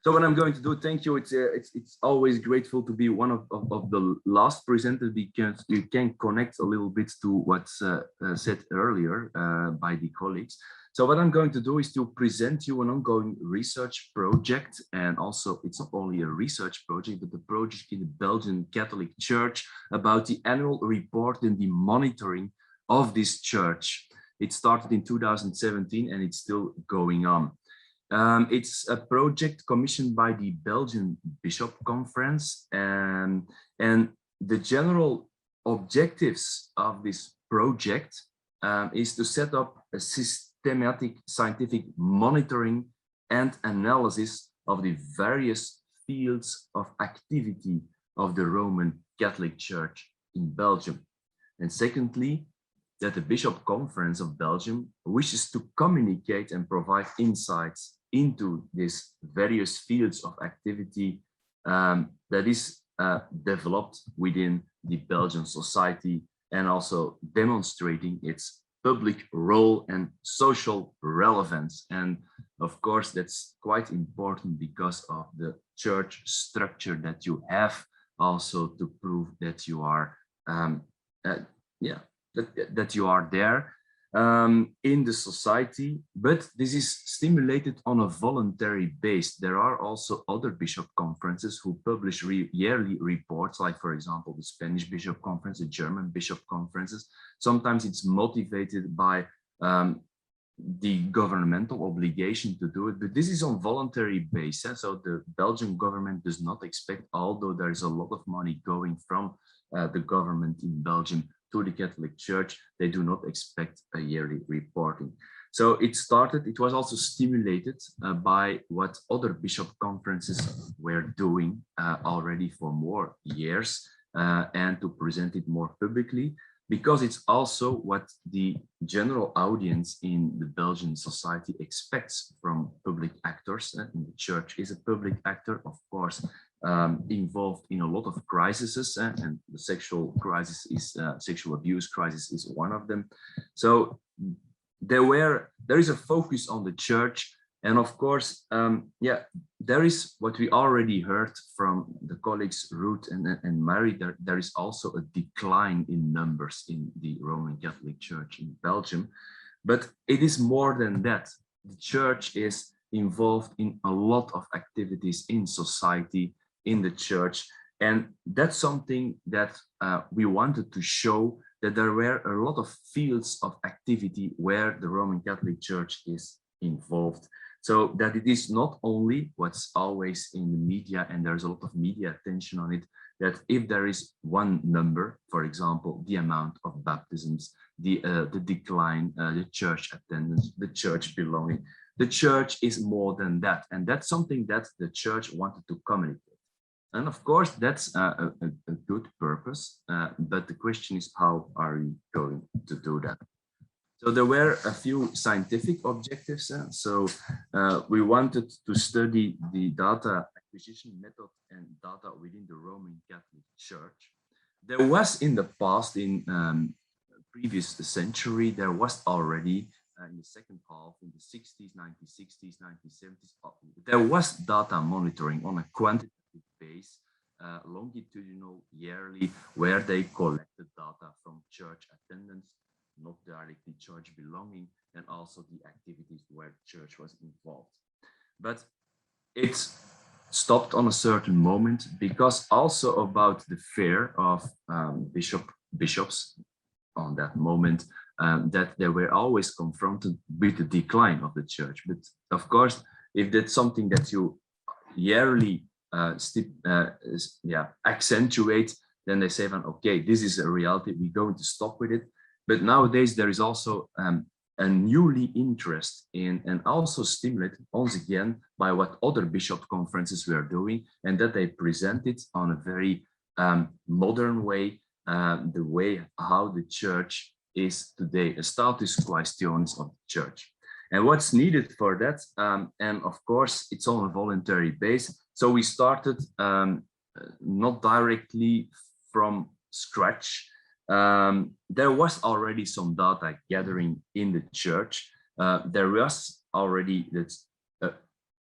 So what I'm going to do, thank you. It's always grateful to be one of the last presenters because you can connect a little bit to what's said earlier by the colleagues. So what I'm going to do is to present you an ongoing research project, and also it's not only a research project, but the project in the Belgian Catholic Church about the annual report and the monitoring of this church. It started in 2017 and it's still going on. It's a project commissioned by the Belgian Bishop Conference, and the general objectives of this project is to set up a systematic scientific monitoring and analysis of the various fields of activity of the Roman Catholic Church in Belgium. And secondly, that the Bishop Conference of Belgium wishes to communicate and provide insights into these various fields of activity that is developed within the Belgian society, and also demonstrating its public role and social relevance. And of course, that's quite important because of the church structure that you have, also to prove that you are, that you are there in the society, but this is stimulated on a voluntary base. There are also other bishop conferences who publish yearly reports, like for example, the Spanish Bishop Conference, the German Bishop Conferences. Sometimes it's motivated by the governmental obligation to do it, but this is on voluntary basis. So the Belgian government does not expect, although there is a lot of money going from the government in Belgium to the Catholic Church, they do not expect a yearly reporting. So it started, it was also stimulated by what other bishop conferences were doing already for more years, and to present it more publicly, because it's also what the general audience in the Belgian society expects from public actors. And the church is a public actor, of course, involved in a lot of crises, and the sexual crisis is sexual abuse crisis is one of them. So there is a focus on the church, and of course, there is what we already heard from the colleagues Ruth and Mary. There is also a decline in numbers in the Roman Catholic Church in Belgium, but it is more than that. The church is involved in a lot of activities in society, in the church, and that's something that we wanted to show, that there were a lot of fields of activity where the Roman Catholic Church is involved, so that it is not only what's always in the media, and there's a lot of media attention on it, that if there is one number, for example, the amount of baptisms, the decline, the church attendance, the church belonging, the church is more than that, and that's something that the church wanted to communicate. And of course, that's a good purpose, but the question is, how are we going to do that? So there were a few scientific objectives. So we wanted to study the data acquisition method and data within the Roman Catholic Church. There was in the past, in previous century, there was already in the second half, in the 60s, 1960s, 1970s, there was data monitoring on a quantitative base, longitudinal, yearly, where they collected data from church attendance, not directly church belonging, and also the activities where church was involved. But it stopped on a certain moment, because also about the fear of bishops on that moment, that they were always confronted with the decline of the church. But of course, if that's something that you yearly accentuate, then they say, okay, this is a reality, we're going to stop with it. But nowadays there is also a newly interest in, and also stimulated once again by what other bishop conferences were doing, and that they present it on a very modern way, the way how the church is today, a status quaestionis of the church. And what's needed for that, and of course it's on a voluntary base. So we started not directly from scratch. There was already some data gathering in the church. There was already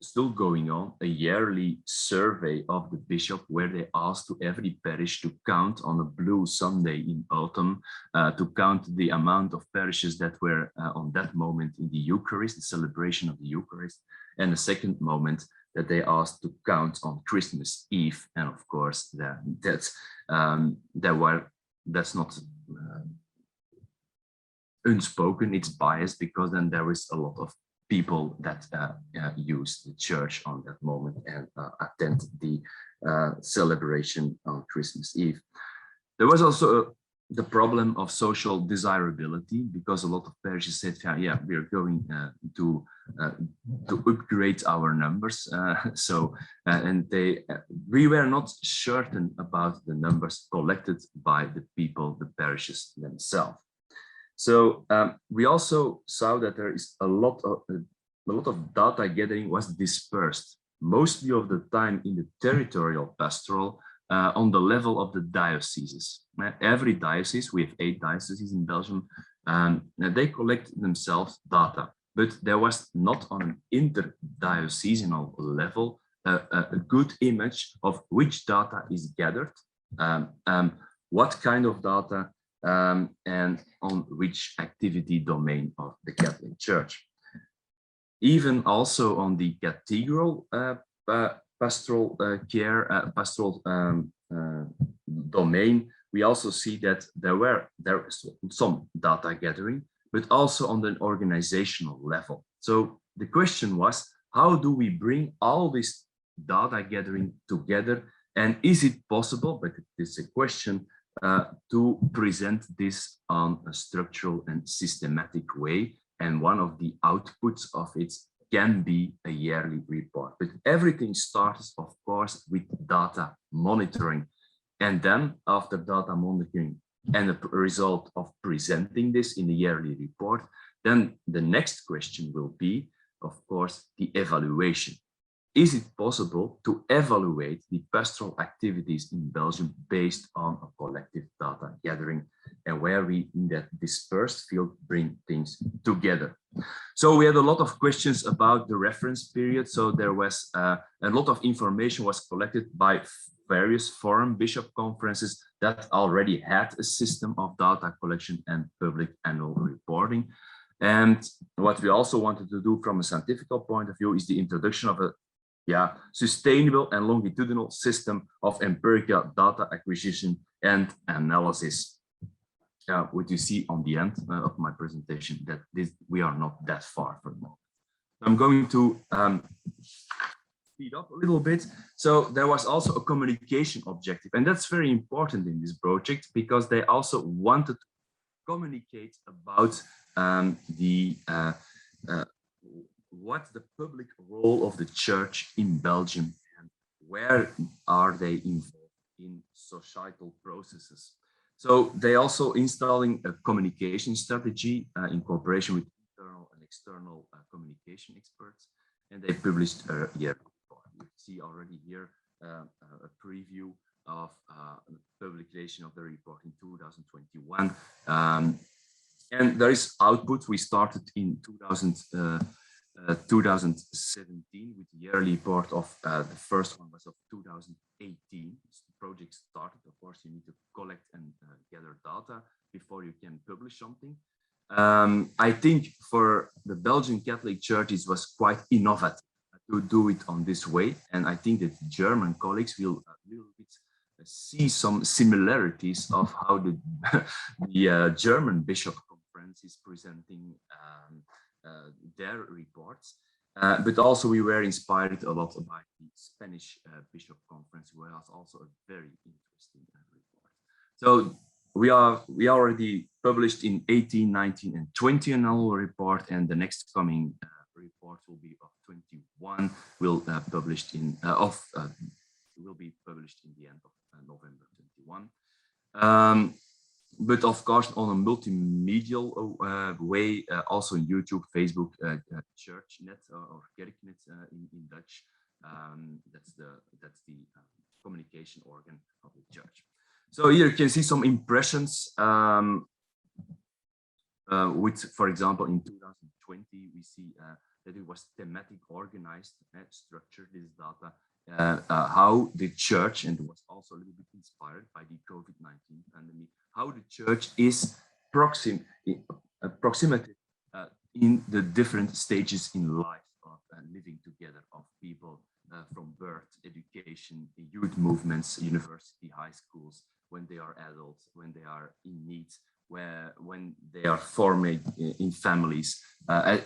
still going on, a yearly survey of the bishop where they asked to every parish to count on a blue Sunday in autumn, to count the amount of parishes that were on that moment in the Eucharist, the celebration of the Eucharist, and the second moment that they asked to count on Christmas Eve. And of course, that's not unspoken, it's biased, because then there is a lot of people that use the church on that moment and attend the celebration on Christmas Eve. There was also the problem of social desirability, because a lot of parishes said, yeah, we are going to upgrade our numbers. We were not certain about the numbers collected by the people, the parishes themselves. So we also saw that there is a lot of data gathering was dispersed, mostly of the time in the territorial pastoral on the level of the dioceses. Every diocese, we have 8 dioceses in Belgium, they collect themselves data, but there was not on an interdiocesanal level a good image of which data is gathered, what kind of data, and on which activity domain of the Catholic Church. Even also on the cathedral pastoral care, pastoral domain, we also see that there is some data gathering, but also on the organizational level. So the question was, how do we bring all this data gathering together? And is it possible, but it's a question, to present this on a structural and systematic way? And one of the outputs of it can be a yearly report. But everything starts, of course, with data monitoring. And then after data monitoring and the result of presenting this in the yearly report, then the next question will be, of course, the evaluation. Is it possible to evaluate the pastoral activities in Belgium based on a collective data gathering, and where we, in that dispersed field, bring things together? So we had a lot of questions about the reference period. So there was a lot of information was collected by various foreign bishop conferences that already had a system of data collection and public annual reporting. And what we also wanted to do from a scientific point of view is the introduction of a sustainable and longitudinal system of empirical data acquisition and analysis. What you see on the end of my presentation, that we are not that far from it. I'm going to speed up a little bit. So there was also a communication objective, and that's very important in this project, because they also wanted to communicate about what's the public role of the church in Belgium, and where are they involved in societal processes. So they also installing a communication strategy in cooperation with internal and external communication experts, and they published a yearly report. You see already here a preview of the publication of the report in 2021. And there is output. We started in 2017 with the yearly report of the first one was of 2018. The project started. Of course, you need to collect and gather data before you can publish something. I think for the Belgian Catholic Church, it was quite innovative to do it on this way. And I think that German colleagues will a little bit see some similarities of how the German Bishop Conference is presenting their reports. But also we were inspired a lot by the Spanish Bishop Conference, who has also a very interesting report. So we already published in 18, 19, and 20 annual report, and the next coming report will be of 21. Will be published in the end of November 21. But of course, on a multimedial way, also in YouTube, Facebook, ChurchNet or Kerknet in Dutch. That's the communication organ of the church. So here you can see some impressions. With, for example, in 2020, we see that it was thematic organized, structured, this data, how the church, and it was also a little bit inspired by the COVID-19 pandemic, how the church is proximate in the different stages in life of living together of people from birth, education, youth movements, university, high schools, when they are adults, when they are in need, when they are forming in families,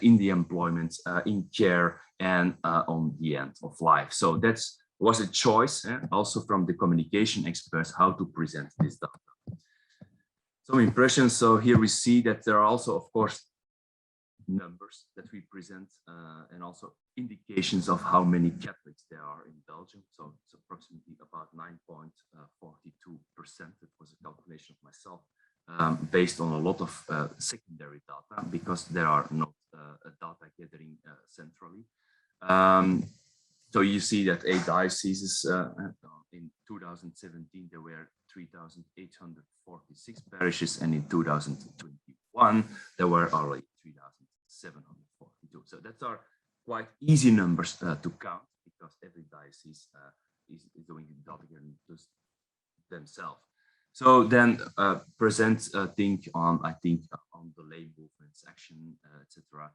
in the employment, in care, and on the end of life. So that was a choice also from the communication experts how to present this data. Some impressions. So here we see that there are also, of course, numbers that we present and also indications of how many Catholics there are in Belgium. So it's approximately about 9.42%. It was a calculation of myself based on a lot of secondary data because there are not data gathering centrally. So you see that 8 dioceses in 2017 there were 3,846 parishes, and in 2021 there were already 3,742. So that are quite easy numbers to count because every diocese is doing the data gathering themselves. So then present think on, I think, on the lay movements, action, etc.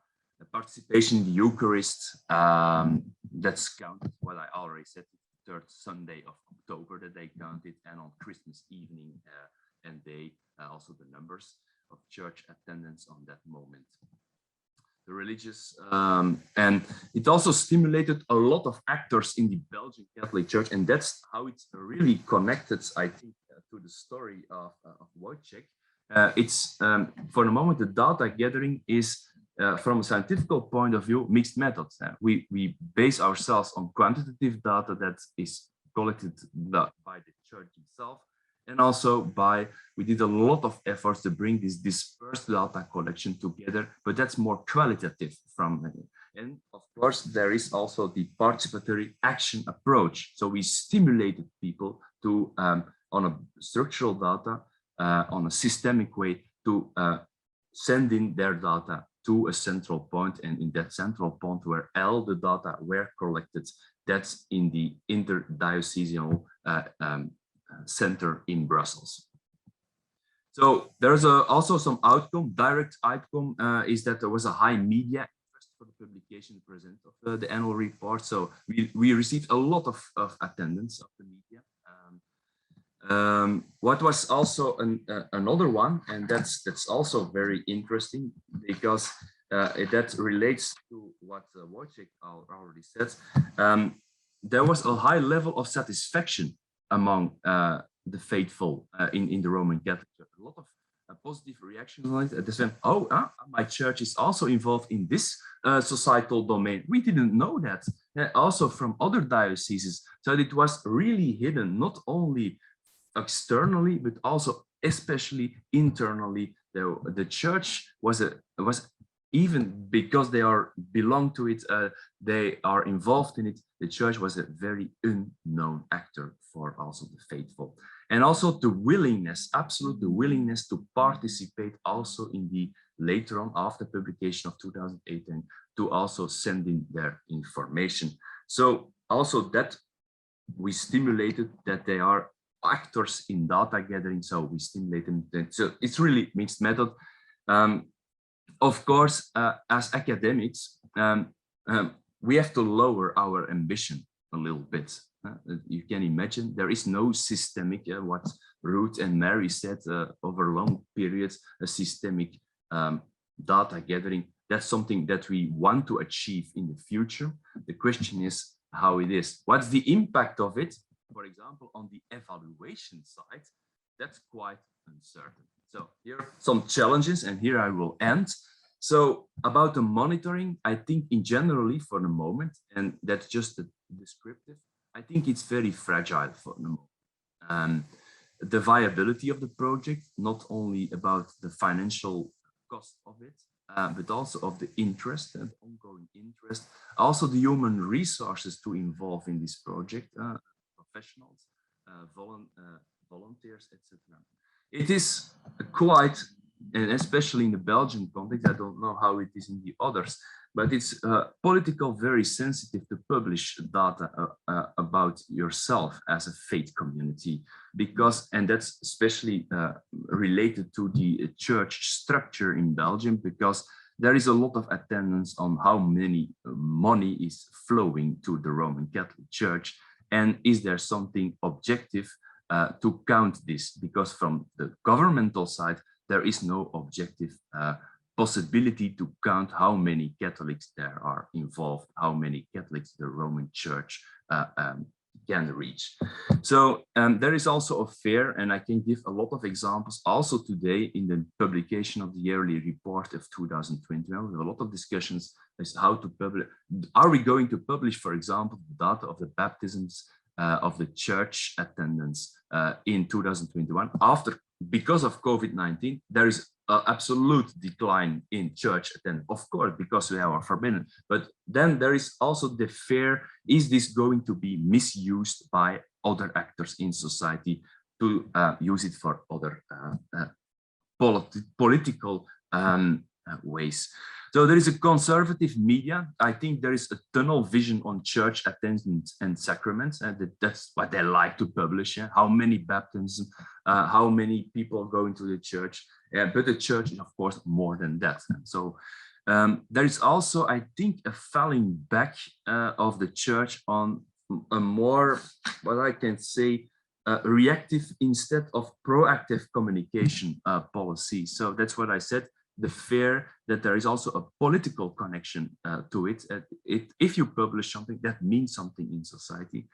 Participation in the Eucharist, that's counted, what I already said, the 3rd Sunday of October that they counted, and on Christmas evening and day, also the numbers of church attendance on that moment. The religious, and it also stimulated a lot of actors in the Belgian Catholic Church, and that's how it's really connected, I think, to the story of Wojciech. It's, for the moment, the data gathering is, from a scientific point of view, mixed methods. We base ourselves on quantitative data that is collected by the church itself, and also we did a lot of efforts to bring this dispersed data collection together, but that's more qualitative and of course there is also the participatory action approach. So we stimulated people to on a structural data, on a systemic way, to send in their data to a central point, and in that central point where all the data were collected, that's in the interdiocesanal center in Brussels. So there's also some outcome. Direct outcome is that there was a high media interest for the publication present of the annual report. So we received a lot of attendance of the media. What was also another one, and that's also very interesting because that relates to what Wojciech already said. There was a high level of satisfaction among the faithful in the Roman Catholic Church. A lot of positive reactions on it. They said, "Oh, my church is also involved in this societal domain. We didn't know that." Also from other dioceses. So it was really hidden, not only externally, but also especially internally. The church was even because they belong to it, they are involved in it. The church was a very unknown actor for also the faithful, and also the willingness, absolute willingness to participate also in the later on after publication of 2018 to also send in their information. So also that we stimulated that they are actors in data gathering, so we stimulate them. So it's really mixed method. Of course, as academics, we have to lower our ambition a little bit. You can imagine there is no systemic, what Ruth and Mary said, over long periods, a systemic data gathering. That's something that we want to achieve in the future. The question is how it is. What's the impact of it? For example, on the evaluation side, that's quite uncertain. So here are some challenges, and here I will end. So about the monitoring, I think in generally for the moment, and that's just a descriptive, I think it's very fragile for the moment. The viability of the project, not only about the financial cost of it, but also of the interest and ongoing interest, also the human resources to involve in this project, professionals, volunteers, etc. It is quite and especially in the Belgian context, I don't know how it is in the others, but it's political very sensitive to publish data about yourself as a faith community, because, and that's especially related to the church structure in Belgium, because there is a lot of attendance on how many money is flowing to the Roman Catholic Church, and is there something objective to count this, because from the governmental side, there is no objective possibility to count how many Catholics there are involved, how many Catholics the Roman Church can reach. So there is also a fair, and I can give a lot of examples also today in the publication of the yearly report of 2021. We have a lot of discussions as how to publish. Are we going to publish, for example, the data of the baptisms of the church attendance in 2021 because of COVID-19, there is an absolute decline in church attendance, of course, because we are forbidden. But then there is also the fear, is this going to be misused by other actors in society to use it for other political ways? So there is a conservative media. I think there is a tunnel vision on church attendance and sacraments, and that's what they like to publish. Yeah? How many baptisms, how many people go into the church, but the church is of course more than that. And so there is also, I think, a falling back of the church on a more, what I can say, reactive instead of proactive communication policy. So that's what I said. The fear that there is also a political connection to it. If you publish something, that means something in society.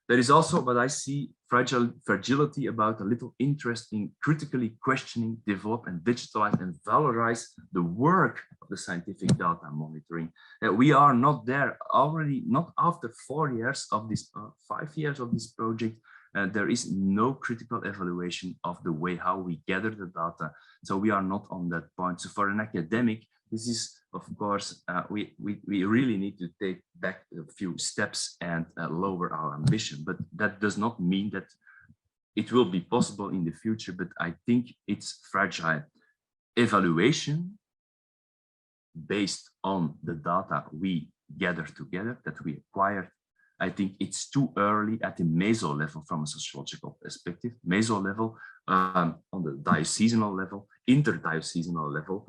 There is also what I see fragility about a little interest in critically questioning, develop and digitalize and valorize the work of the scientific data monitoring. We are not there already, not after 4 years of this, 5 years of this project. There is no critical evaluation of the way how we gather the data. So we are not on that point. So for an academic, this is, of course, we really need to take back a few steps and lower our ambition. But that does not mean that it will be possible in the future, but I think it's fragile. Evaluation based on the data we gather together, that we acquired, I think it's too early at the meso level from a sociological perspective, meso level, on the diocesanal level, interdiocesanal level.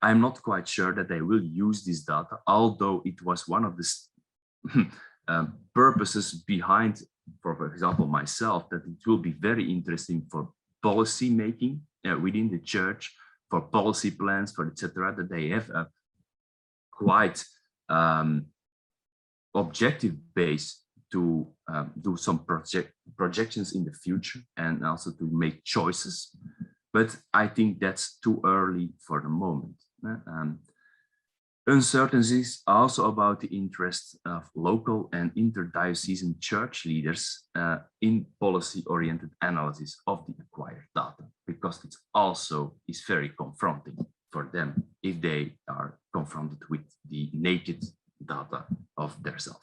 I'm not quite sure that they will use this data, although it was one of the purposes behind, for example, myself, that it will be very interesting for policy making within the church, for policy plans, for etc., that they have a quite objective base to do some projections in the future and also to make choices. But I think that's too early for the moment. Uncertainties also about the interest of local and interdiocesan church leaders in policy-oriented analysis of the acquired data, because it also is very confronting for them if they are confronted with the naked data of their self.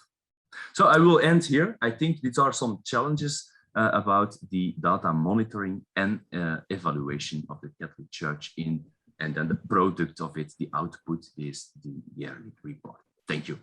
So I will end here. I think these are some challenges about the data monitoring and evaluation of the Catholic Church and then the product of it, the output is the yearly report. Thank you.